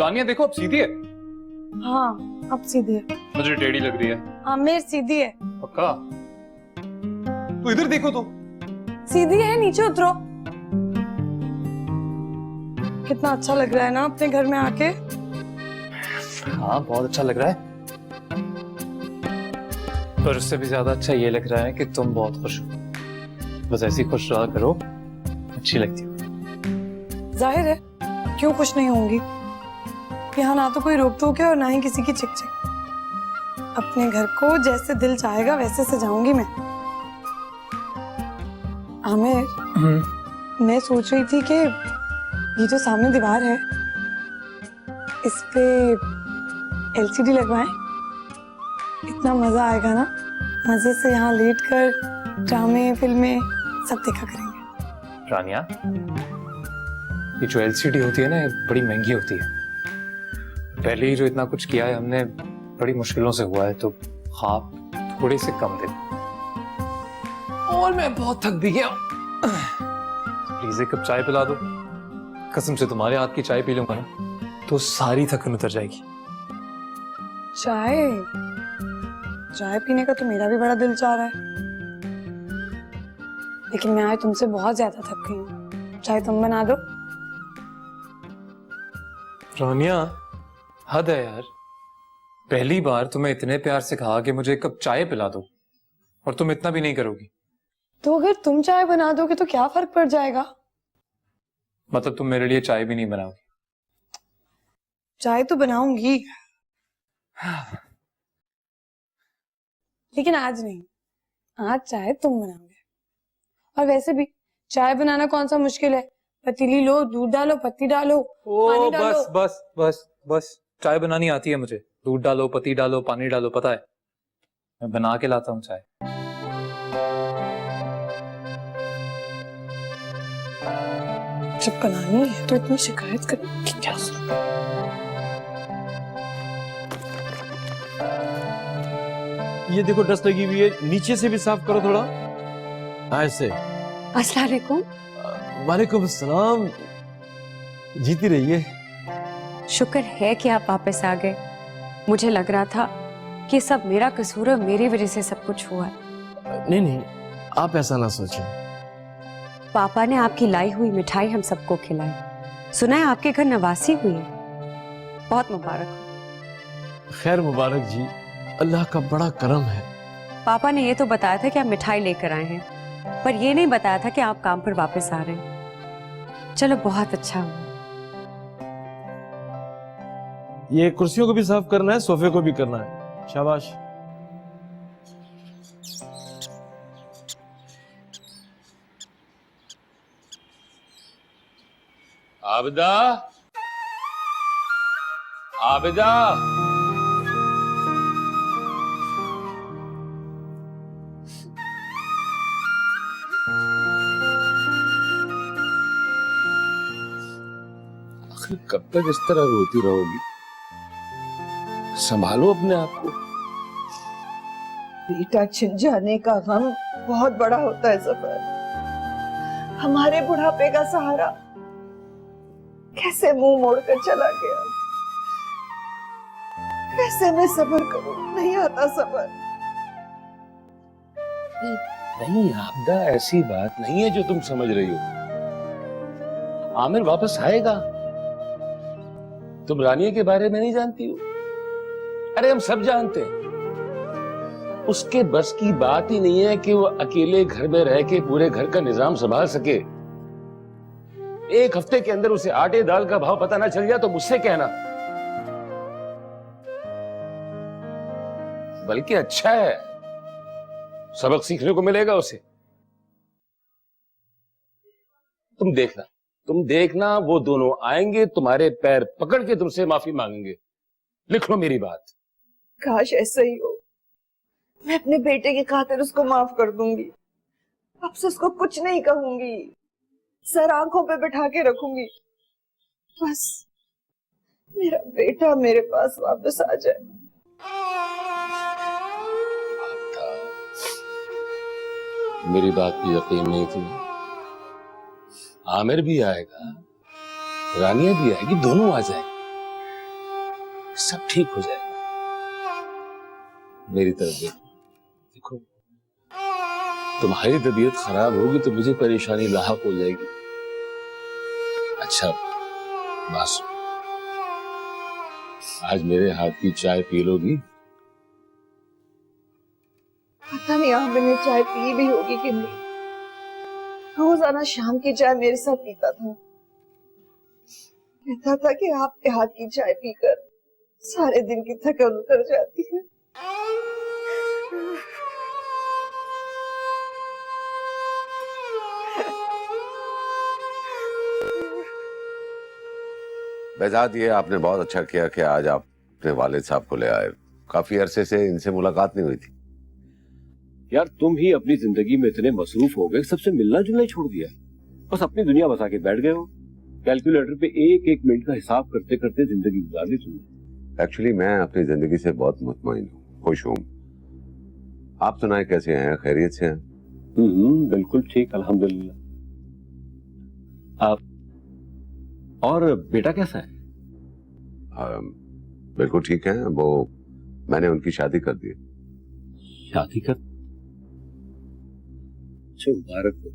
रानिया देखो अब सीधी है। हाँ अब सीधी है। मुझे टेढ़ी लग रही है। आमिर सीधी है। पक्का? तो इधर देखो तो। सीधी है, नीचे उतरो। कितना अच्छा लग रहा है ना अपने घर में आके। हाँ बहुत अच्छा लग रहा है, पर उससे भी ज्यादा अच्छा ये लग रहा है कि तुम बहुत खुश हो। बस ऐसी खुश रहा करो, अच्छी लगती हो। जाहिर है, क्यों खुश नहीं होंगी। यहाँ ना तो कोई रोक टोक है और ना ही किसी की चिक चिक। अपने घर को जैसे दिल चाहेगा वैसे सजाऊंगी मैं। आमिर, मैं सोच रही थी कि ये जो सामने दीवार है इस पे एलसीडी लगवाएं। इतना मजा आएगा ना, मजे से यहाँ लेट कर ड्रामे फिल्में सब देखा करेंगे। रानिया, ये जो एलसीडी होती है ना, ये बड़ी महंगी होती है। पहले ही जो इतना कुछ किया है हमने, बड़ी मुश्किलों से हुआ है, तो ख्वाब थोड़े से कम दे। और मैं बहुत थक भी गया। प्लीज एक कप चाय पिला दो। कसम से तुम्हारे हाथ की चाय पी लूंगा ना तो सारी थकन उतर जाएगी। चाय? चाय पीने का तो मेरा भी बड़ा दिल चाह रहा है, लेकिन मैं आज तुमसे बहुत ज्यादा थक गई हूँ। चाय तुम बना दो। रानिया, हद है यार। पहली बार तुम्हें इतने प्यार से कहा कि मुझे एक कप चाय पिला दो और तुम इतना भी नहीं करोगी। तो अगर तुम चाय बना दोगे तो क्या फर्क पड़ जाएगा? मतलब तुम मेरे लिए चाय भी नहीं बनाओगी? चाय तो बनाऊंगी, लेकिन आज नहीं। आज चाय तुम बनाओगे। और वैसे भी चाय बनाना कौन सा मुश्किल है। पतीली लो, दूध डालो, पत्ती डालो, पानी डालो। बस बस बस बस, चाय बनानी आती है मुझे। दूध डालो, पत्ती डालो, पानी डालो, पता है। मैं बना के लाता हूँ चाय। जब बनानी है तो इतनी शिकायत करने की क्या जरूरत? ये देखो डस्ट लगी हुई है, नीचे से भी साफ करो थोड़ा। ऐसे। अस्सलाम वालेकुम। वालेकुम अस्सलाम। जीती रहिए। शुक्र है कि आप वापस आ गए। मुझे लग रहा था कि सब मेरा कसूर है, मेरी वजह से सब कुछ हुआ है। नहीं नहीं, आप ऐसा ना सोचें। पापा ने आपकी लाई हुई मिठाई हम सबको खिलाई। सुना है आपके घर नवासी हुई है, बहुत मुबारक हो। खैर मुबारक जी, अल्लाह का बड़ा करम है। पापा ने ये तो बताया था कि आप मिठाई लेकर आए हैं, पर ये नहीं बताया था कि आप काम पर वापस आ रहे हैं। चलो बहुत अच्छा हुआ। ये कुर्सियों को भी साफ करना है, सोफे को भी करना है। शाबाश। आबिदा, आबिदा, आखिर कब तक इस तरह रोती रहोगी? संभालो अपने आप को। बेटा छिन जाने का गम बहुत बड़ा होता है ज़फर। हमारे बुढ़ापे का सहारा कैसे मुंह मोड़कर चला गया। कैसे मैं सब्र करूं, नहीं आता सब्र। नहीं आबिदा, ऐसी बात नहीं है जो तुम समझ रही हो। आमिर वापस आएगा। तुम रानिया के बारे में नहीं जानती हो? अरे हम सब जानते हैं। उसके बस की बात ही नहीं है कि वो अकेले घर में रह के पूरे घर का निजाम संभाल सके। एक हफ्ते के अंदर उसे आटे दाल का भाव पता ना चल जाए तो मुझसे कहना। बल्कि अच्छा है, सबक सीखने को मिलेगा उसे। तुम देखना वो दोनों आएंगे, तुम्हारे पैर पकड़ के तुमसे माफी मांगेंगे। लिख लो मेरी बात। काश ऐसा ही हो। मैं अपने बेटे की खातिर उसको माफ कर दूंगी। अब से उसको कुछ नहीं कहूंगी, सर आंखों पे बिठा के रखूंगी। बस मेरा बेटा मेरे पास वापस आ जाए। मेरी बात पे यकीन नहीं तुम्हें? आमिर भी आएगा, रानिया भी आएगी, दोनों आ जाएंगे। सब ठीक हो जाएगा। मेरी तरफ देखो, तुम्हारी तबीयत खराब होगी तो मुझे परेशानी लाहक हो जाएगी। अच्छा बस, आज मेरे हाथ की चाय पी लोगी? पता नहीं आप मैंने चाय पी भी होगी कि नहीं। रोजाना शाम की चाय मेरे साथ पीता था। कहता था कि आपके हाथ की चाय पीकर सारे दिन की थकान उतर जाती है। बेजाद, ये आपने बहुत अच्छा किया कि आज आप अपने वालिद साहब को ले आए। काफी अरसे से इनसे मुलाकात नहीं हुई थी। यार तुम ही अपनी जिंदगी में इतने मसरूफ हो गए, सबसे मिलना जुलना ही छोड़ दिया, बस अपनी दुनिया बसा के बैठ गए हो। कैलकुलेटर पे एक एक मिनट का हिसाब करते करते जिंदगी गुजार दी तुमने। एक्चुअली मैं अपनी जिंदगी से बहुत मुतमईन हूँ, खुश हूँ। आप सुनाए कैसे हैं, खैरियत से हैं? बिल्कुल ठीक, अल्हम्दुलिल्लाह। आप और बेटा कैसा है? बिल्कुल ठीक है। वो मैंने उनकी शादी कर दी। शादी कर? अच्छा, मुबारक हो।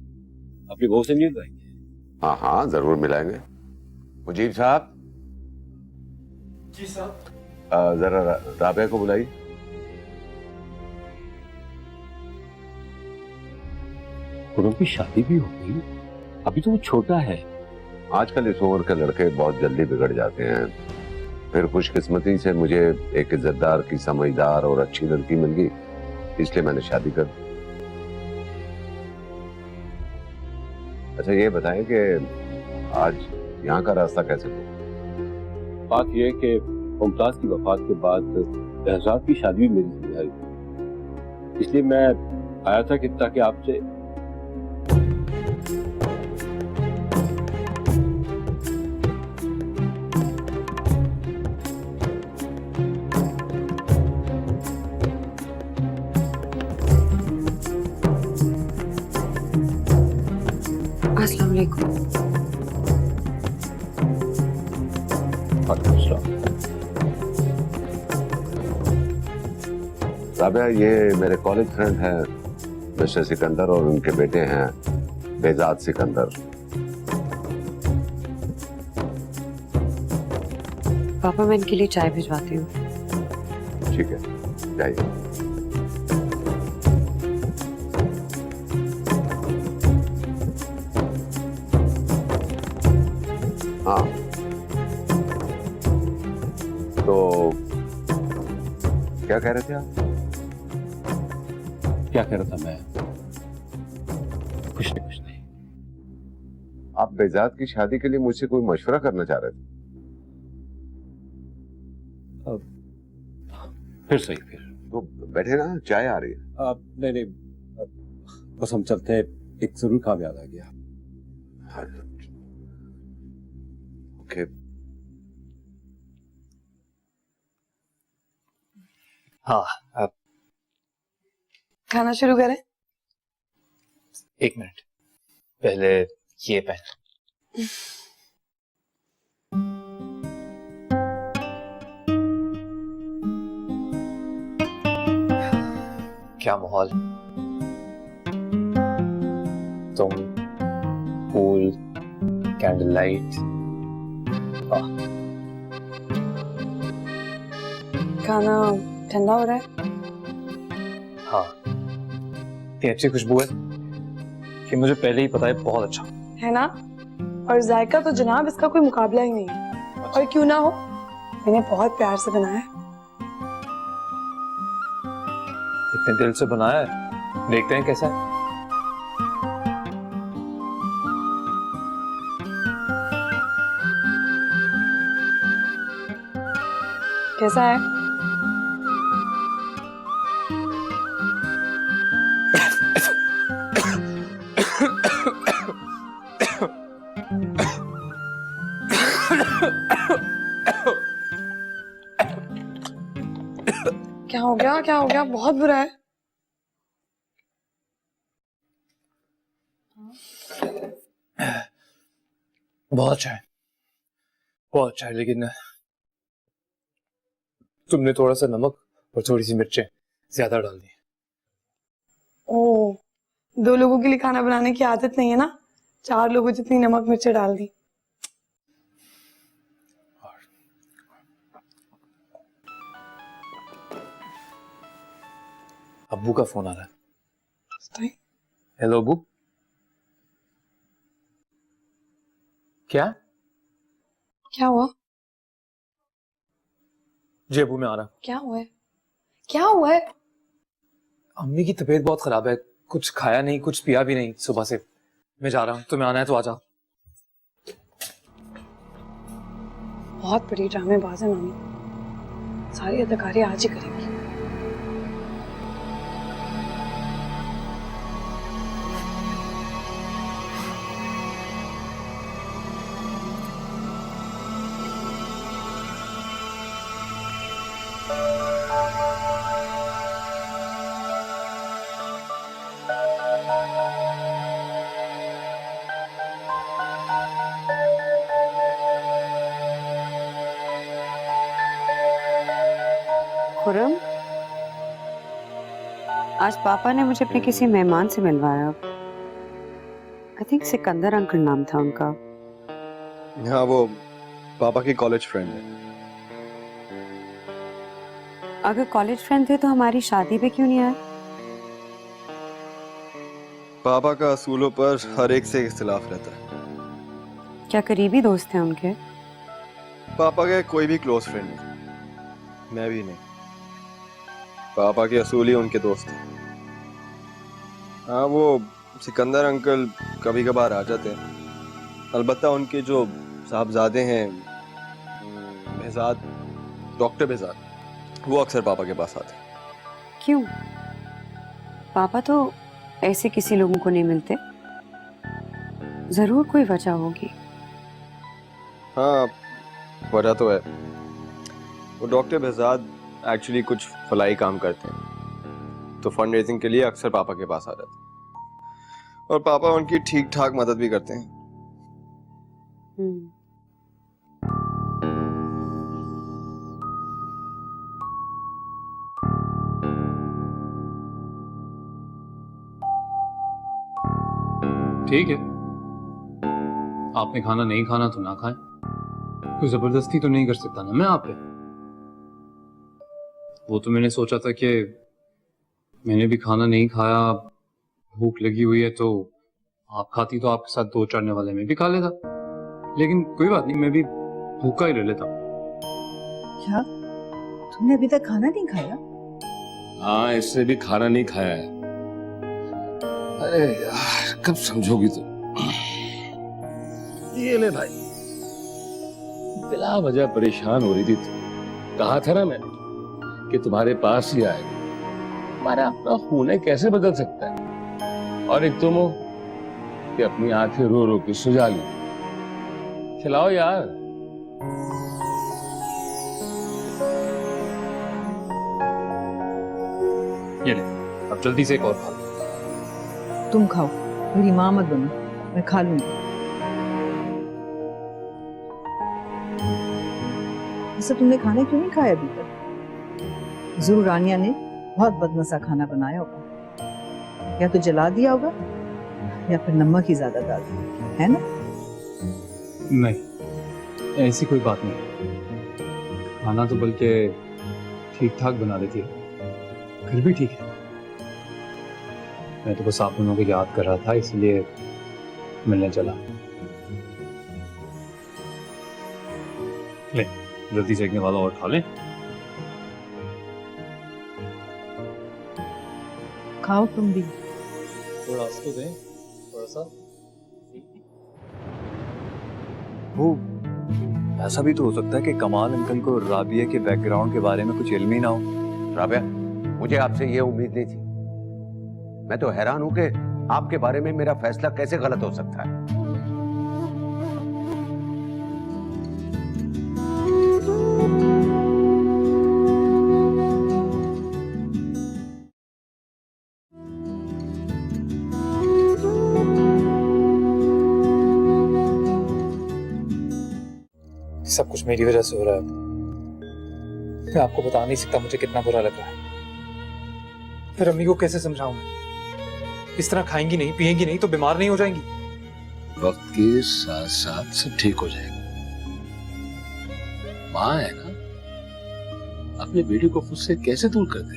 अपनी बहू से नहीं मिलवाएंगे? हाँ हाँ, जरूर मिलाएंगे। मुजीब साहब। जी साहब। जरा राबिया को बुलाइए। उनकी शादी भी हो गई? अभी तो वो छोटा है। आजकल इस उम्र के लड़के बहुत जल्दी बिगड़ जाते हैं। फिर खुशकिस्मती से मुझे एक इज्जतदार की समझदार और अच्छी लड़की मिल गई, इसलिए मैंने शादी कर दी। अच्छा ये बताएं कि आज यहाँ का रास्ता कैसे हुआ? बात यह है कि मुमताज की वफात के बाद शहजाद की शादी भी मेरी जिम्मेदारी थी, इसलिए मैं आया था कि ताकि आपसे अस्सलाम वालेकुम। राबिया, ये मेरे कॉलेज फ्रेंड हैं मिस्टर सिकंदर, और उनके बेटे हैं बेजाद सिकंदर। पापा मैं इनके लिए चाय भिजवाती हूँ। ठीक है, जाइए। हाँ तो क्या कह रहे थे आप? क्या कह रहा था मैं? कुछ नहीं। आप बेजाद की शादी के लिए मुझसे कोई मशवरा करना चाह रहे थे? फिर सही, फिर तो बैठे ना, चाय आ रही है। नहीं, बस हम चलते हैं, एक जरूर काम याद आ गया। ओके। हाँ, अब खाना शुरू करें? एक मिनट, पहले ये पहन। क्या माहौल, तुम, पूल, कैंडल लाइट। खाना ठंडा हो रहा है? हाँ, इतनी अच्छी खुशबू है कि मुझे पहले ही पता है बहुत अच्छा है ना? और जायका तो जनाब इसका कोई मुकाबला ही नहीं है। और क्यों ना हो, मैंने बहुत प्यार से बनाया है। इतने दिल से बनाया है, देखते हैं कैसा है। कैसा है? क्या हो गया? क्या हो गया? बहुत बुरा है। बहुत अच्छा है, बहुत अच्छा है, लेकिन तुमने थोड़ा सा नमक और थोड़ी सी मिर्चें ज्यादा डाल दी। ओ, 2 लोगों के लिए खाना बनाने की आदत नहीं है ना, 4 लोगों जितनी नमक मिर्च डाल दी। अब्बू का फोन आ रहा है। सही। हेलो अब्बू। क्या? क्या हुआ? जी अब्बू मैं आ रहा। क्या हुआ है? क्या हुआ है? अम्मी की तबीयत बहुत खराब है, कुछ खाया नहीं कुछ पिया भी नहीं सुबह से। मैं जा रहा हूँ, तुम्हें आना है तो आ जाओ। बहुत बड़ी ड्रामेबाज है मम्मी, सारी अदाकारी आज ही करेंगी। खुरम, आज पापा ने मुझे अपने किसी मेहमान से मिलवाया। आई थिंक सिकंदर अंकल नाम था उनका। हाँ, वो पापा की कॉलेज फ्रेंड है। अगर कॉलेज फ्रेंड थे तो हमारी शादी पे क्यों नहीं आए? पापा का असूलों पर हर एक से इख्तिलाफ रहता है। क्या करीबी दोस्त हैं उनके? पापा के कोई भी क्लोज फ्रेंड नहीं, मैं भी नहीं। पापा के असूल ही उनके दोस्त हैं। हाँ, वो सिकंदर अंकल कभी कभार आ जाते हैं। अलबत्ता उनके जो साहबजादे हैं, बेहजाद, डॉक्टर बेहजाद, वो अक्सर पापा के पास आते हैं। क्यों? पापा तो ऐसे किसी लोगों को नहीं मिलते, जरूर कोई वजह होगी। हाँ, वजह तो है। वो डॉक्टर बेहजाद एक्चुअली कुछ फलाई काम करते हैं, तो फंड रेजिंग के लिए अक्सर पापा के पास आ जाते हैं और पापा उनकी ठीक ठाक मदद भी करते हैं। ठीक है, आपने खाना नहीं खाना तो ना खाएं, कोई जबरदस्ती तो नहीं कर सकता ना मैं आप पे। वो तो मैंने सोचा था कि मैंने भी खाना नहीं खाया, भूख लगी हुई है तो आप खाती तो आपके साथ 2 चढ़ने वाले में भी खा लेता, लेकिन कोई बात नहीं, मैं भी भूखा ही ले लेता। क्या तुमने अभी तक खाना नहीं खाया? हाँ, इससे भी खाना नहीं खाया है। अरे यार, कब समझोगी तुम? ये ले भाई, बिला वजह परेशान हो रही थी तुम। कहा था ना मैंने कि तुम्हारे पास ही आएगा। हमारा अपना खून है, कैसे बदल सकता है? और एक तुम हो कि अपनी आंखें रो रो के सुझा ली। खिलाओ यार। ये ले, अब जल्दी से एक और खा लो। तुम खाओ, मेरी माँ मत बनो, मैं खा लूंगी। ऐसा तुमने खाना क्यों नहीं खाया अभी तक? जरूर रानिया ने बहुत बदमजा खाना बनाया होगा, या तो जला दिया होगा या फिर नमक ही ज्यादा डाल दिया है ना? नहीं, ऐसी कोई बात नहीं, खाना तो बल्कि ठीक ठाक बना देती है, फिर भी ठीक है। मैं तो बस आप दोनों को याद कर रहा था, इसलिए मिलने चला। ले, जल्दी से एक वाला और खा ले। खाओ तुम भी। थोड़ा तो दें, थोड़ा सा। वो ऐसा भी तो हो सकता है कि कमाल अंकल को राबिया के बैकग्राउंड के बारे में कुछ इल्म ही ना हो। राबिया, मुझे आपसे ये उम्मीद नहीं थी। मैं तो हैरान हूं कि आपके बारे में मेरा फैसला कैसे गलत हो सकता है। सब कुछ मेरी वजह से हो रहा है। मैं आपको बता नहीं सकता मुझे कितना बुरा लग रहा है। फिर अम्मी को कैसे समझाऊं मैं? इस तरह खाएंगी नहीं, पिएंगी नहीं तो बीमार नहीं हो जाएंगी? वक्त के साथ साथ सब ठीक हो जाएगा। माँ है ना, अपने बेटे को खुद से कैसे दूर कर दे?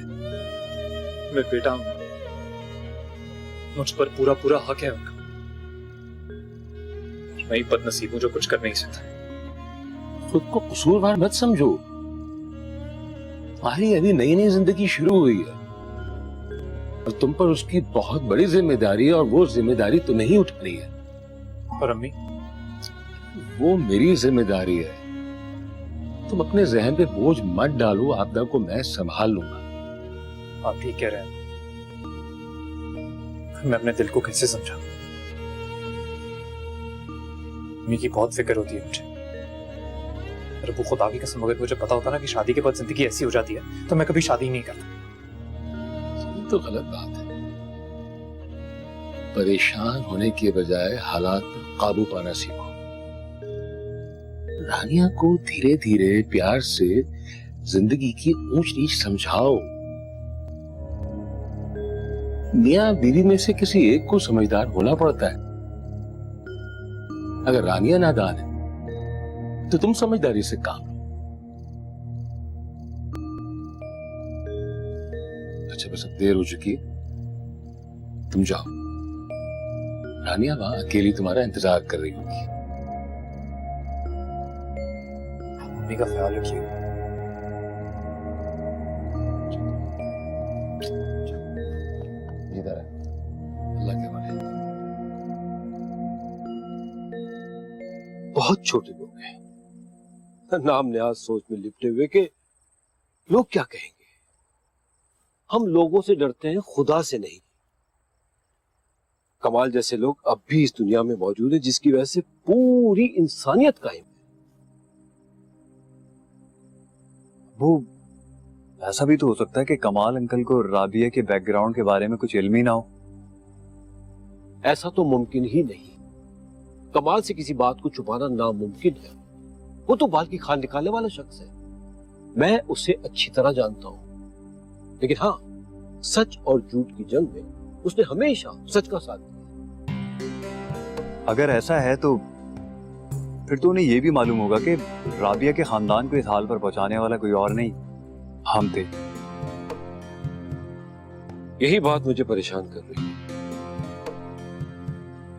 मैं बेटा हूं, मुझ पर पूरा पूरा हक है उनका। मैं ही बदनसीब हूं जो कुछ कर नहीं सकता। खुद को कसूरवार मत समझो। तुम्हारी अभी नई नई जिंदगी शुरू हुई है और तुम पर उसकी बहुत बड़ी जिम्मेदारी है और वो जिम्मेदारी तुम्हें ही उठानी है। और अम्मी? वो मेरी जिम्मेदारी है। तुम अपने जहन पे बोझ मत डालो, आपदा को मैं संभाल लूंगा। आप ठीक कह रहे हैं। मैं अपने दिल को कैसे समझाऊं? अम्मी की बहुत फिक्र होती है मुझे। और वो खुदा की कसम, अगर मुझे पता होता ना कि शादी के बाद जिंदगी ऐसी हो जाती है तो मैं कभी शादी नहीं करता। ये तो गलत बात है। परेशान होने के बजाय हालात पर काबू पाना सीखो। रानिया को धीरे धीरे प्यार से जिंदगी की ऊंच नीच समझाओ। मियां बीवी में से किसी एक को समझदार होना पड़ता है। अगर रानिया नादान है तो तुम समझदारी से काम लो। अच्छा बस अब देर हो चुकी है, तुम जाओ। रानिया वहां अकेली तुम्हारा इंतजार कर रही होगी। मम्मी का ख्याल रखिए। इधर है, अल्लाह के वाले। बहुत छोटे लोग हैं, नाम न्याज सोच में लिपटे हुए कि लोग क्या कहेंगे। हम लोगों से डरते हैं, खुदा से नहीं। कमाल जैसे लोग अब भी इस दुनिया में मौजूद हैं जिसकी वजह से पूरी इंसानियत कायम है। वो ऐसा भी तो हो सकता है कि कमाल अंकल को राबिया के बैकग्राउंड के बारे में कुछ इल्म ही ना हो। ऐसा तो मुमकिन ही नहीं। कमाल से किसी बात को छुपाना नामुमकिन है। वो तो बाल की खाल निकालने वाला शख्स है। मैं उसे अच्छी तरह जानता हूं, लेकिन हाँ, सच और झूठ की जंग में उसने हमेशा सच का साथ दिया। अगर ऐसा है तो फिर तो उन्हें यह भी मालूम होगा कि राबिया के खानदान को इस हाल पर पहुंचाने वाला कोई और नहीं, हम थे। यही बात मुझे परेशान कर रही है।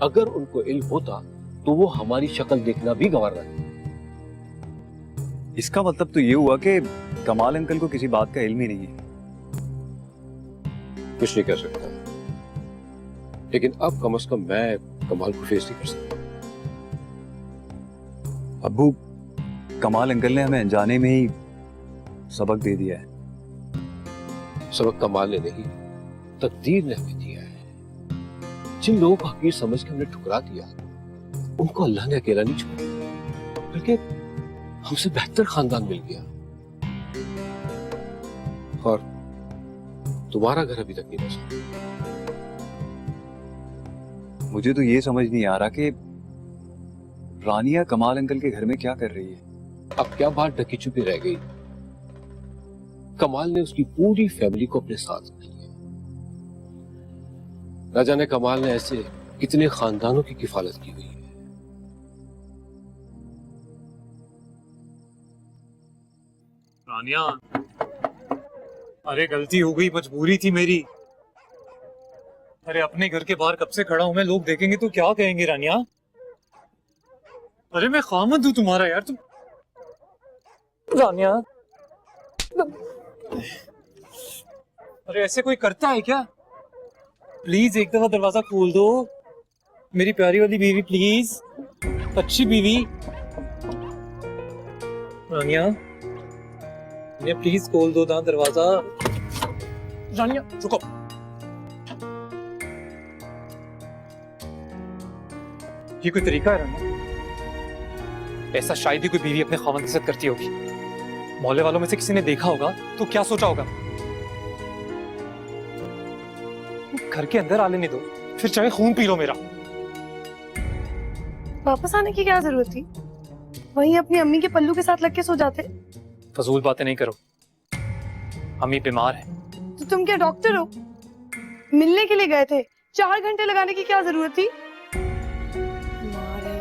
अगर उनको इल्म होता तो वो हमारी शक्ल देखना भी गंवार नहीं। इसका मतलब तो ये हुआ कि कमाल अंकल को किसी बात का इल्म ही नहीं है। कुछ नहीं कर सकता, लेकिन अब कम से कम मैं कमाल को फेस नहीं कर सकता। अब्बू, कमाल अंकल ने हमें अनजाने में ही सबक दे दिया है। सबक कमाल ने नहीं, तकदीर ने हमें दिया है। जिन लोगों को हकीर समझ के हमने ठुकरा दिया, उनको अल्लाह ने अकेला नहीं छोड़ा, बल्कि हमसे बेहतर खानदान मिल गया। और तुम्हारा घर अभी तक नहीं बसा। मुझे तो ये समझ नहीं आ रहा कि रानिया कमाल अंकल के घर में क्या कर रही है। अब क्या बात ढकी छुपी रह गई। कमाल ने उसकी पूरी फैमिली को अपने साथ रख लिया। न जाने कमाल ने ऐसे कितने खानदानों की किफालत की हुई है। रानिया, अरे गलती हो गई, मजबूरी थी मेरी। अरे अपने घर के बाहर कब से खड़ा हूं मैं, लोग देखेंगे तो क्या कहेंगे रानिया? अरे मैं खामद हूं तुम्हारा यार, तुम रानिया। अरे ऐसे कोई करता है क्या? प्लीज एक दफा दरवाजा खोल दो, मेरी प्यारी वाली बीवी, प्लीज, अच्छी बीवी। रानिया, ये प्लीज खोल दो ना दरवाजा। रानिया रुको। ये कोई तरीका है रानिया? ऐसा शायद ही कोई बीवी अपने खावंद के साथ करती होगी। मोहल्ले वालों में से किसी ने देखा होगा तो क्या सोचा होगा? घर के अंदर आ लेने दो, फिर चाहे खून पी लो मेरा। वापस आने की क्या जरूरत थी? वहीं अपनी अम्मी के पल्लू के साथ लग के सो जाते। फजूल बातें नहीं करो, अम्मी बीमार है। तो तुम क्या डॉक्टर हो? मिलने के लिए गए थे, 4 घंटे लगाने की क्या जरूरत थी? बीमार है।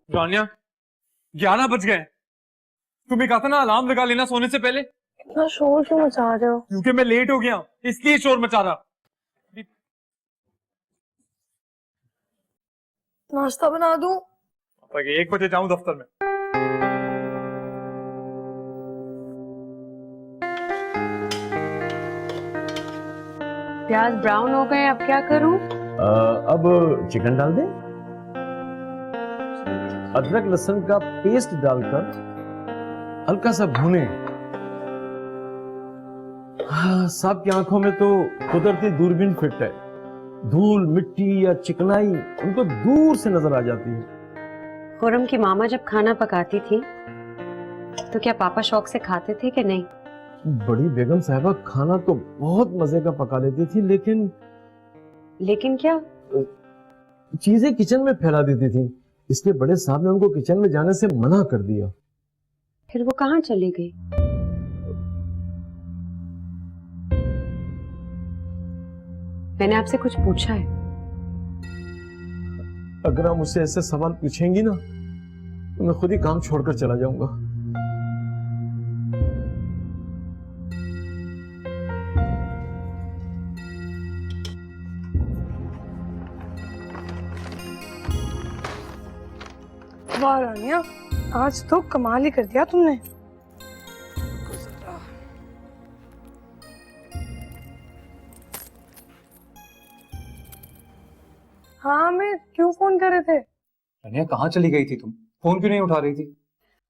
रानिया 11 बज गए। तुम्हें कहा था ना अलार्म लगा लेना सोने से पहले। इतना शोर क्यों मचा रहे हो? क्योंकि मैं लेट हो गया इसलिए शोर मचा रहा। नाश्ता बना दूं? 1 बजे जाऊं दफ्तर में। प्याज ब्राउन हो गए, अब क्या करूं? अब चिकन डाल दें, अदरक लहसुन का पेस्ट डालकर हल्का सा भूने। हाँ, सांप की आंखों में तो कुदरती दूरबीन फिट है। धूल मिट्टी या चिकनाई उनको दूर से नजर आ जाती है। खुरम की मामा जब खाना पकाती थी तो क्या पापा शौक से खाते थे कि नहीं? बड़ी बेगम साहिबा खाना तो बहुत मजे का पका लेती थी, लेकिन क्या? चीजें किचन में फैला देती थी, इसलिए बड़े साहब ने उनको किचन में जाने से मना कर दिया। फिर वो कहाँ चली गई? मैंने आपसे कुछ पूछा है? अगर आप मुझसे ऐसे सवाल पूछेंगी ना तो मैं खुद ही काम छोड़कर चला जाऊंगा। वाह रानिया, आज तो कमाल ही कर दिया तुमने। हाँ, मैं क्यों फोन कर रहे थे? रानिया कहाँ चली गई थी तुम? फोन क्यों नहीं उठा रही थी?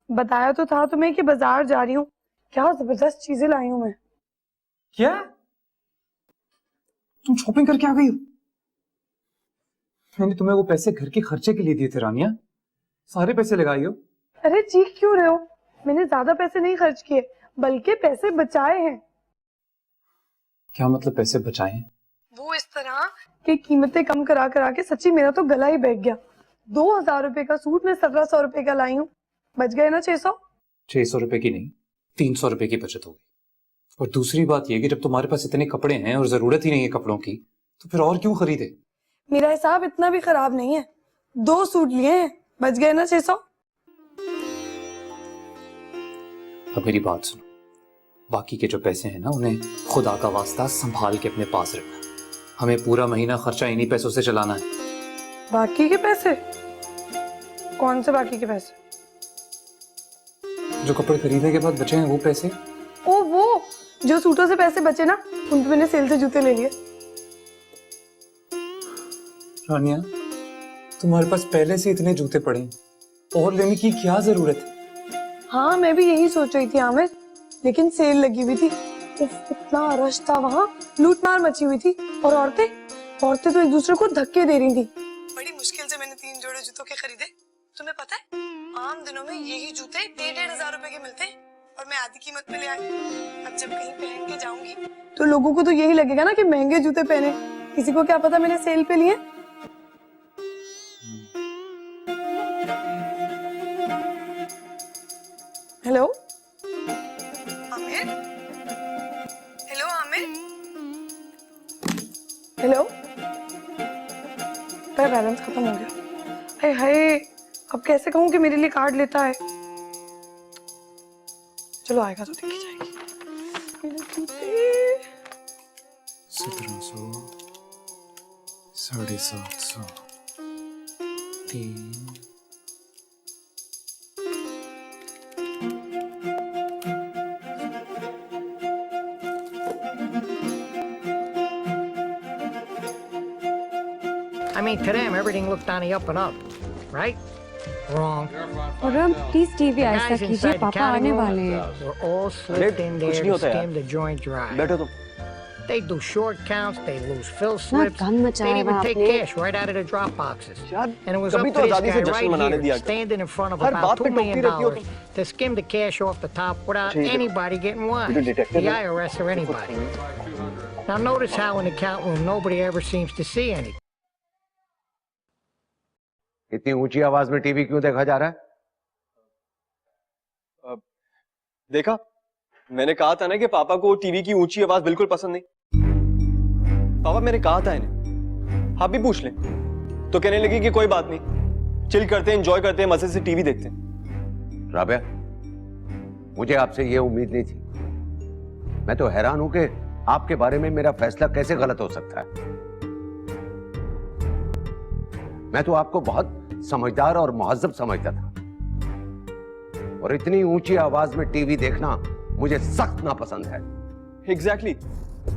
बताया तो था तुम्हें कि बाजार जा रही हूँ। क्या जबरदस्त चीजें लाई हूँ मैं। क्या? तुम शॉपिंग करके आ गई हो? मैंने तुम्हें वो पैसे घर के खर्चे के लिए दिए थे रानिया, सारे पैसे लगाई हो। अरे चीख क्यों रहे हो? मैंने ज्यादा पैसे नहीं खर्च किए, बल्कि पैसे बचाए हैं। क्या मतलब पैसे बचाए हैं? वो इस तरह कि कीमतें कम करा करा के सच्ची मेरा तो गला ही बैठ गया। 2000 रुपए का सूट मैं 1700 रुपए का लाई हूँ। बच गए ना 600। 600 रुपए की नहीं, 300 रुपए की बचत हो गई। और दूसरी बात यह कि जब तुम्हारे पास इतने कपड़े हैं और जरूरत ही नहीं है कपड़ों की, तो फिर और क्यों खरीदे? मेरा हिसाब इतना भी खराब नहीं है। 2 सूट लिए हैं, बच गए ना 600। अब मेरी बात सुनो, बाकी के जो पैसे हैं ना उन्हें खुदा का वास्ता संभाल के अपने पास रखो। हमें पूरा महीना खर्चा इन्हीं पैसों से चलाना है। बाकी के पैसे? कौन से बाकी के पैसे? जो कपड़े खरीदने के बाद बचे हैं वो पैसे। ओ वो जो सूटों से पैसे बचे ना, उन पे मैंने सेल से जूते ले लिए। रानिया तुम्हारे पास पहले से इतने जूते पड़े हैं, और लेने की क्या जरूरत है? हाँ, मैं भी यही सोच रही थी आमिर, लेकिन सेल लगी हुई थी। इतना रश था वहाँ, लूटमार मची हुई थी। और औरतें तो एक दूसरे को धक्के दे रही थी। बड़ी मुश्किल से मैंने 3 जोड़े जूतों के खरीदे। तुम्हें पता है, आम दिनों में यही जूते 1,500 रुपए के मिलते हैं, और मैं आधी कीमत पे ले आई। अब जब कहीं पहन के जाऊंगी तो लोगों को तो यही लगेगा ना कि महंगे जूते पहने। किसी को क्या पता मैंने सेल पे लिए। Hello Aamir? Hello Aamir? Hello? मेरा बैलेंस खत्म हो गया। हाय हाय, अब कैसे कहूँ कि मेरे लिए कार्ड लेता है। चलो आएगा तो देखी जाएगी। 1700, 750, 3। mean, to them, everything looked on the up and up, right? Wrong. और अब प्लीज टीवी The ऐसा guys कीजिए, inside the पापा आने counting वाले room हैं. were all slipped in there to skim the joint dry. बैठो तुम. They do short counts, they lose fill ना slips, गन they'd मचाया even हुआ take आपने. cash right out of the drop boxes. यार And it was up कभी to तो this आजादी guy से जश्न right मनाने दिया here, करो. standing in front of her about बात पे $2 million टोकती रहती हो तुम. to skim the cash off the top without ठीक है. anybody getting ये तो wise, detective the है. IRS or anybody. Now notice how in the count room nobody ever seems to see anything. इतनी ऊंची आवाज में टीवी क्यों देखा जा रहा है? देखा, मैंने कहा था ना कि पापा को टीवी की ऊंची आवाज बिल्कुल पसंद नहीं. पापा मैंने कहा था इन्हें, आप भी पूछ लें. तो कहने लगी कि कोई बात नहीं, चिल करते हैं, एंजॉय करते हैं, मजे से टीवी देखते हैं. राबिया, मुझे आपसे ये उम्मीद नहीं थी. मैं तो हैरान हूं कि आपके बारे में मेरा फैसला कैसे गलत हो सकता है. मैं तो आपको बहुत समझदार और मुहज्जब समझता था, और इतनी ऊंची आवाज में टीवी देखना मुझे सख्त नापसंद है. एग्जैक्टली,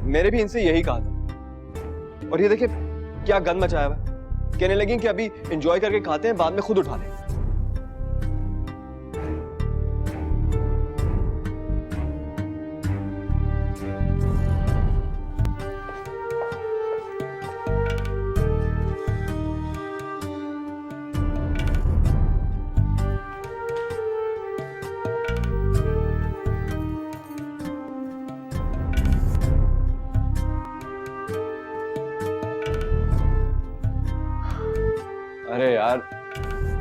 मैंने भी इनसे यही कहा था. और ये देखिए क्या गंद मचाया हुआ है. कहने लगी कि अभी एंजॉय करके खाते हैं, बाद में खुद उठा लें. अरे यार,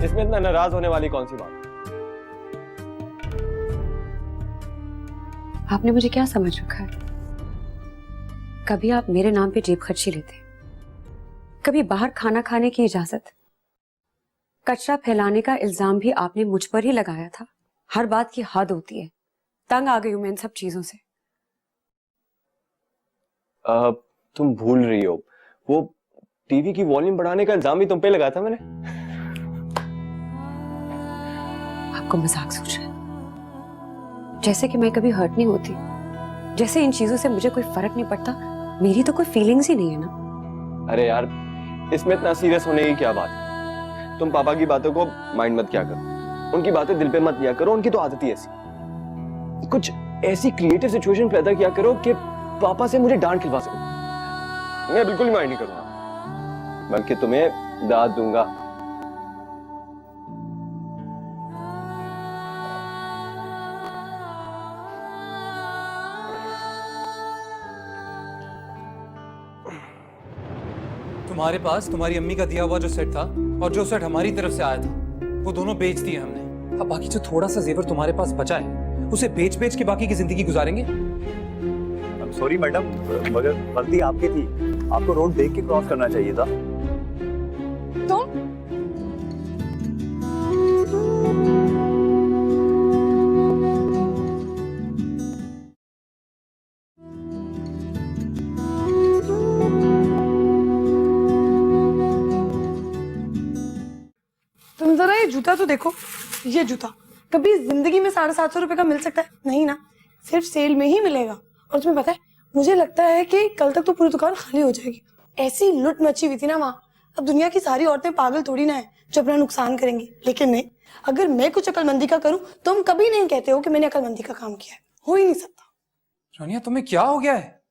इसमें इतना नाराज होने वाली कौन सी बात. आपने मुझे क्या समझ रखा है? कभी आप मेरे नाम पे जेब खर्ची लेते, कभी बाहर खाना खाने की इजाजत, कचरा फैलाने का इल्जाम भी आपने मुझ पर ही लगाया था. हर बात की हद होती है. तंग आ गई हूं मैं इन सब चीजों से. तुम भूल रही हो, वो टीवी की वॉल्यूम बढ़ाने का इल्जाम भी तुम पे लगाया था मैंने. आपको मजाक सूझ रहा है, जैसे कि मैं कभी हर्ट नहीं होती, जैसे इन चीजों से मुझे कोई फर्क नहीं पड़ता. मेरी तो कोई फीलिंग्स ही नहीं है ना. अरे यार, इसमें इतना सीरियस होने की क्या बात है. तुम पापा की बातों को माइंड मत किया करो, उनकी बातें दिल पे मत लिया करो. उनकी तो आदत ही ऐसी. कुछ ऐसी क्रिएटिव सिचुएशन पैदा किया करो कि पापा से मुझे डांट खिलवा सको. मैं बिल्कुल ही माइंड नहीं करूंगा, बल्कि तुम्हें दाद दूंगा. तुम्हारे पास तुम्हारी अम्मी का दिया हुआ जो सेट था और जो सेट हमारी तरफ से आया था, वो दोनों बेच दिए हमने. अब बाकी जो थोड़ा सा जेवर तुम्हारे पास बचा है, उसे बेच बेच के बाकी की जिंदगी गुजारेंगे. सॉरी मैडम, मगर गलती आपकी थी. आपको रोड देख के क्रॉस करना चाहिए था. तुम जरा ये जूता तो देखो. ये जूता कभी जिंदगी में 750 रुपए का मिल सकता है? नहीं ना, सिर्फ सेल में ही मिलेगा. और तुम्हें पता है, मुझे लगता है कि कल तक तो पूरी दुकान खाली हो जाएगी. ऐसी लुट मची हुई थी ना वहाँ. अब दुनिया की सारी औरतें पागल थोड़ी ना है जो अपना नुकसान करेंगी. लेकिन नहीं, अगर मैं कुछ अकलमंदी का करूं, तुम कभी नहीं कहते हो कि मैंने अकलमंदी का काम किया है. हो ही नहीं सकता. रानिया, तुम्हें क्या हो गया है?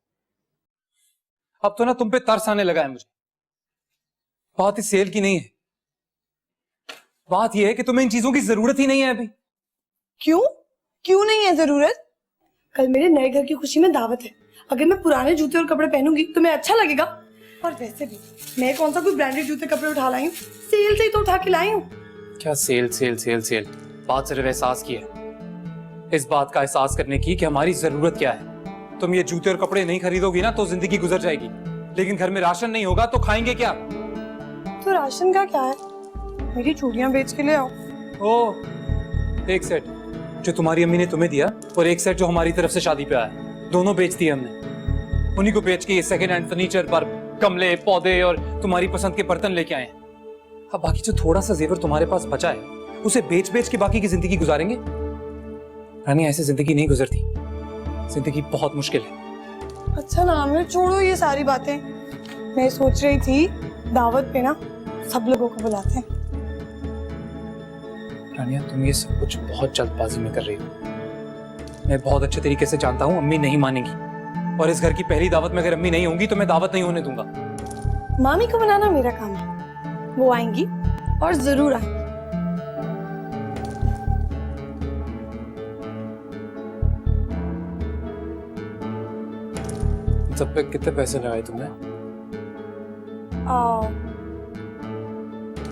अब तो ना तुम पे तरस आने लगा है मुझे. बात इस सेल की नहीं है, बात यह है कि तुम्हें इन चीजों की जरूरत ही नहीं है अभी. क्यों क्यों नहीं है जरूरत? कल मेरे नए घर की खुशी में दावत है. अगर मैं पुराने जूते और कपड़े पहनूंगी तो मैं अच्छा लगेगा? और वैसे भी मैं कौन सा कोई ब्रांडेड जूते कपड़े उठा लाई हूँ? सेल से ही तो उठा के लाई हूँ. क्या सेल सेल सेल सेल? बात सिर्फ एहसास की है, इस बात का एहसास करने की कि हमारी जरूरत क्या है. तुम ये जूते और कपड़े नहीं खरीदोगी ना तो जिंदगी गुजर जाएगी, लेकिन घर में राशन नहीं होगा तो खाएंगे क्या? तो राशन का क्या है? मेरी चूड़ियां बेच के ले आओ. ओ, एक सेट जो तुम्हारी अम्मी ने तुम्हें दिया और एक सेट जो हमारी तरफ से शादी पे आया, दोनों बेच दिए हमने. उन्हीं को बेच के ये सेकेंड हैंड फर्नीचर पर गमले, पौधे और तुम्हारी पसंद के बर्तन लेके आए. अब बाकी जो थोड़ा सा जेवर तुम्हारे पास बचा है, उसे बेच बेच के बाकी की जिंदगी गुजारेंगे. रानी, ऐसे जिंदगी नहीं गुजरती. जिंदगी बहुत मुश्किल है. अच्छा ना, मैं छोड़ो ये सारी बातें. मैं सोच रही थी दावत पे ना सब लोगों को बुलाते हैं। रानिया, तुम ये सब कुछ बहुत जल्दबाजी में कर रही हो। मैं बहुत अच्छे तरीके से जानता हूँ अम्मी नहीं मानेगी, और इस घर की पहली दावत में अगर अम्मी नहीं होंगी तो मैं दावत नहीं होने दूंगा। मामी को मनाना मेरा काम है, वो आएंगी और जरूर आएंगी। सब पे कितने पैसे लगाए तुमने?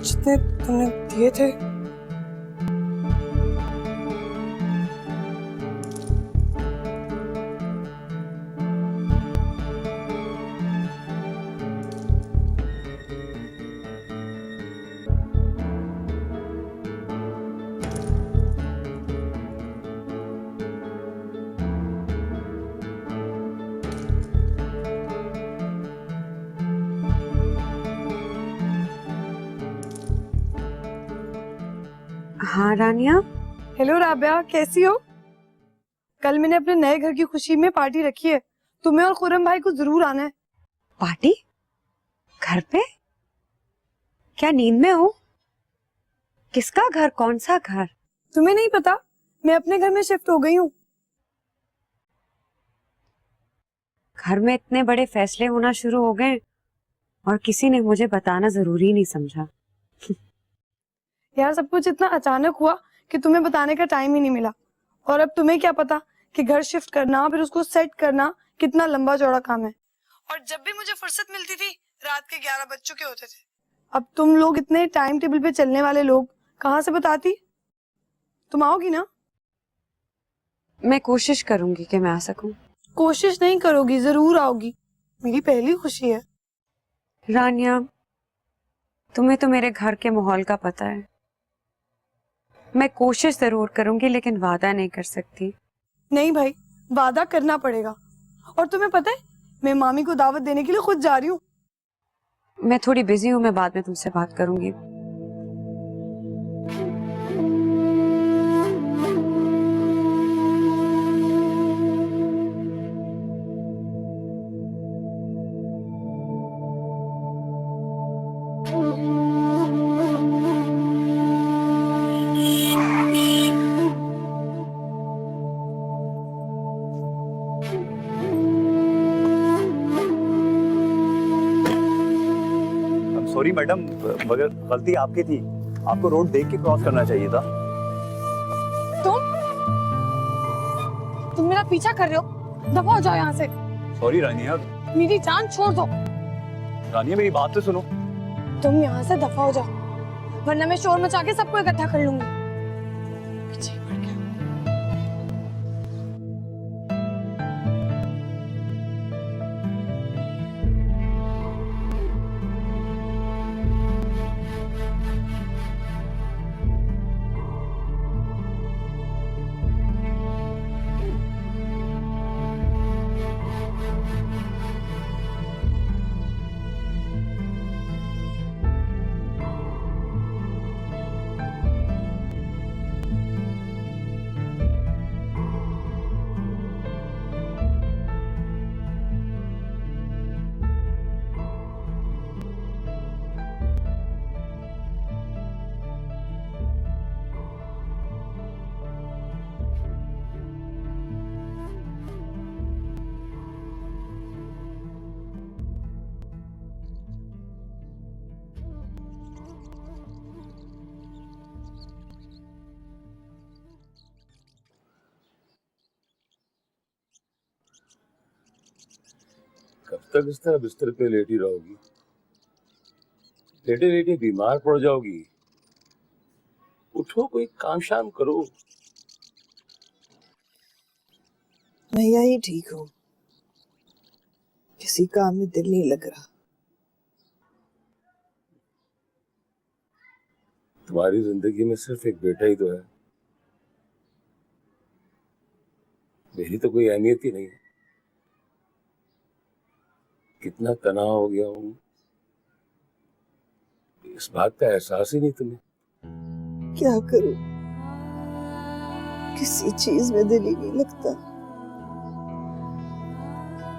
जितने तुमने दिए थे। हाँ रानिया। हेलो राबिया, कैसी हो? कल मैंने अपने नए घर की खुशी में पार्टी रखी है, तुम्हें और खुरम भाई को जरूर आना है। पार्टी? घर पे? क्या नींद में हो? किसका घर? कौन सा घर? तुम्हें नहीं पता? मैं अपने घर में शिफ्ट हो गई हूँ। घर में इतने बड़े फैसले होना शुरू हो गए और किसी ने मुझे बताना जरूरी नहीं समझा। यार सब कुछ इतना अचानक हुआ कि तुम्हें बताने का टाइम ही नहीं मिला। और अब तुम्हें क्या पता कि घर शिफ्ट करना फिर उसको सेट करना कितना लंबा चौड़ा काम है। और जब भी मुझे फुर्सत मिलती थी रात के 11 बज चुके होते थे। अब तुम लोग इतने टाइम टेबल पे चलने वाले लोग कहाँ से बताती? तुम आओगी ना? मैं कोशिश करूंगी कि मैं आ सकूं। कोशिश नहीं करोगी, जरूर आओगी। मेरी पहली खुशी है। रानिया, तुम्हें तो मेरे घर के माहौल का पता है। मैं कोशिश जरूर करूंगी लेकिन वादा नहीं कर सकती। नहीं भाई, वादा करना पड़ेगा। और तुम्हें पता है मैं मामी को दावत देने के लिए खुद जा रही हूँ। मैं थोड़ी बिजी हूँ, मैं बाद में तुमसे बात करूंगी। सॉरी मैडम, मगर गलती आपकी थी। आपको रोड देख के क्रॉस करना चाहिए था। तुम मेरा पीछा कर रहे हो? दफा हो जाओ यहाँ से। सॉरी रानिया। मेरी जान छोड़ दो। रानिया मेरी बात तो सुनो। तुम यहाँ से दफा हो जाओ, वरना मैं शोर मचा के सबको इकट्ठा कर लूंगी। पीछे ही पड़ गया। कब तक इस तरह बिस्तर पे लेटी रहोगी? लेटे लेटे बीमार पड़ जाओगी। उठो, कोई काम शाम करो। मैं यही ठीक हूँ, किसी काम में दिल नहीं लग रहा। तुम्हारी जिंदगी में सिर्फ एक बेटा ही तो है, मेरी तो कोई अहमियत ही नहीं है। कितना तनाव हो गया हूं, इस बात का एहसास ही नहीं तुम्हें। क्या करूं, किसी चीज में दिल ही नहीं लगता।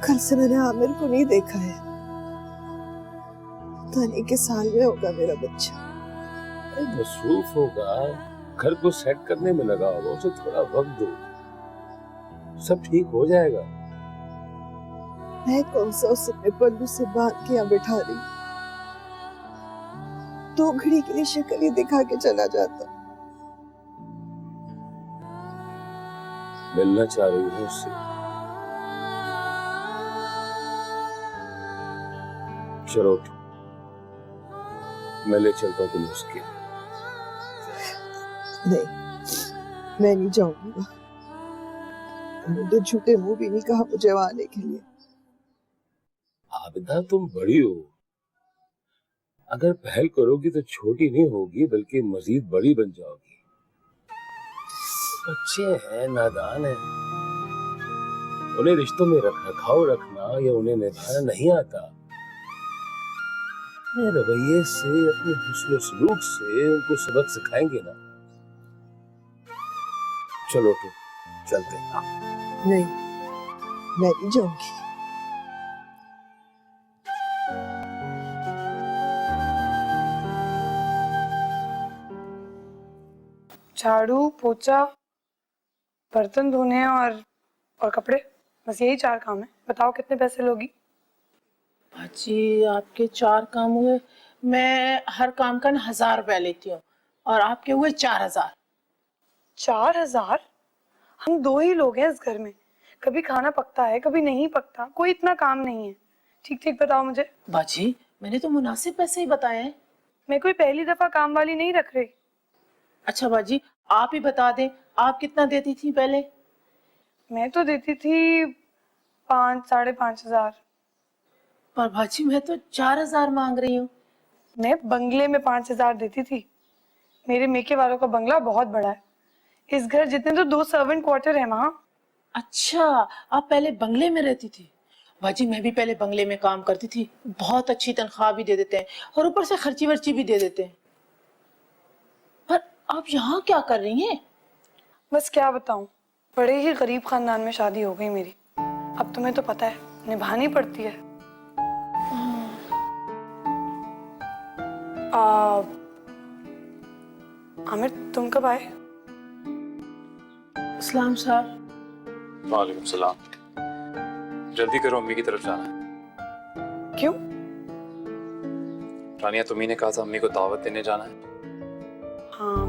कल से मैंने आमिर को नहीं देखा है। पता नहीं किस हाल में होगा मेरा बच्चा। अरे मसरूफ होगा, घर को सेट करने में लगा होगा, उसे थोड़ा वक्त दो, सब ठीक हो जाएगा। मैं कौन सा उसे अपने पल्लू से बांध के यहाँ बिठा रही, 2 घड़ी के लिए शक्ल ही दिखा के चला जाता। मिलना चाह रही हूँ उससे। चलो मैं ले चलता हूँ तुम्हें उसके। नहीं, मैं नहीं जाऊंगी वहाँ। तो झूठे मुंह भी नहीं कहा मुझे वहाँ आने के लिए। आबिदा तुम बड़ी हो, अगर पहल करोगी तो छोटी नहीं होगी बल्कि मजीद बड़ी बन जाओगी। बच्चे हैं, नादान हैं, उन्हें रिश्तों में रख रखाव रखना या उन्हें निभाना नहीं आता। अपने रवैये से, अपने हुस्न सलूक से उनको सबक सिखाएंगे ना। चलो तो चलते हैं। नहीं, मैं नहीं जाऊंगी। झाड़ू, पोछा, बर्तन धोने और कपड़े, बस यही 4 काम है। बताओ कितने पैसे लोगी? जी आपके 4 काम हुए, मैं हर काम का 1000 रुपया लेती हूँ और आपके हुए 4000। 4000? हम 2 ही लोग हैं इस घर में, कभी खाना पकता है कभी नहीं पकता, कोई इतना काम नहीं है। ठीक ठीक बताओ मुझे। बाजी मैंने तो मुनासिब पैसे ही बताए हैं। मैं कोई पहली दफा काम वाली नहीं रख रही। अच्छा बाजी आप ही बता दें, आप कितना देती थी पहले? मैं तो देती थी 5 साढ़े 5 हजार। पर बाजी मैं तो 4000 मांग रही हूँ। मैं बंगले में 5000 देती थी। मेरे मेके वालों का बंगला बहुत बड़ा है, इस घर जितने तो 2 सर्वेंट क्वार्टर है वहाँ। अच्छा आप पहले बंगले में रहती थी? बाजी मैं भी पहले बंगले में काम करती थी, बहुत अच्छी तनख्वाह भी दे देते हैं और ऊपर से खर्ची वर्ची भी दे देते हैं। पर आप यहाँ क्या कर रही हैं? बस क्या बताऊं, बड़े ही गरीब खानदान में शादी हो गई मेरी। अब तुम्हें तो पता है निभानी पड़ती है। आमिर तुम कब आए? इस्लाम साहब। वालेकुम सलाम। जल्दी करो, अम्मी की तरफ जाना है। क्यों? रानिया तुम्ही ने कहा था अम्मी को दावत देने जाना है। हाँ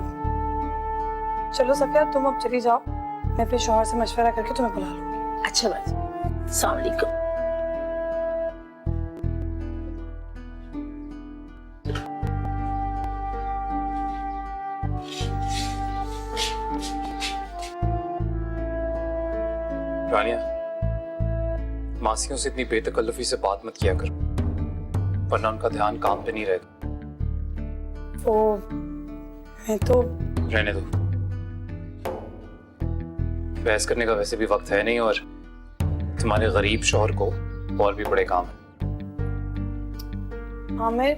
चलो सफिया तुम अब चली जाओ, मैं अपने शौहर से मशवरा करके तुम्हें बुला लूंगी। अच्छा बाजी, अस्सलाम वालेकुम। रानिया मासियों से इतनी बेतकल्लुफी से बात मत किया कर, वरना उनका ध्यान काम पे नहीं रहेगा। वो मैं तो रहने दो, बहस करने का वैसे भी वक्त है नहीं और तुम्हारे गरीब शौहर को और भी बड़े काम है। आमिर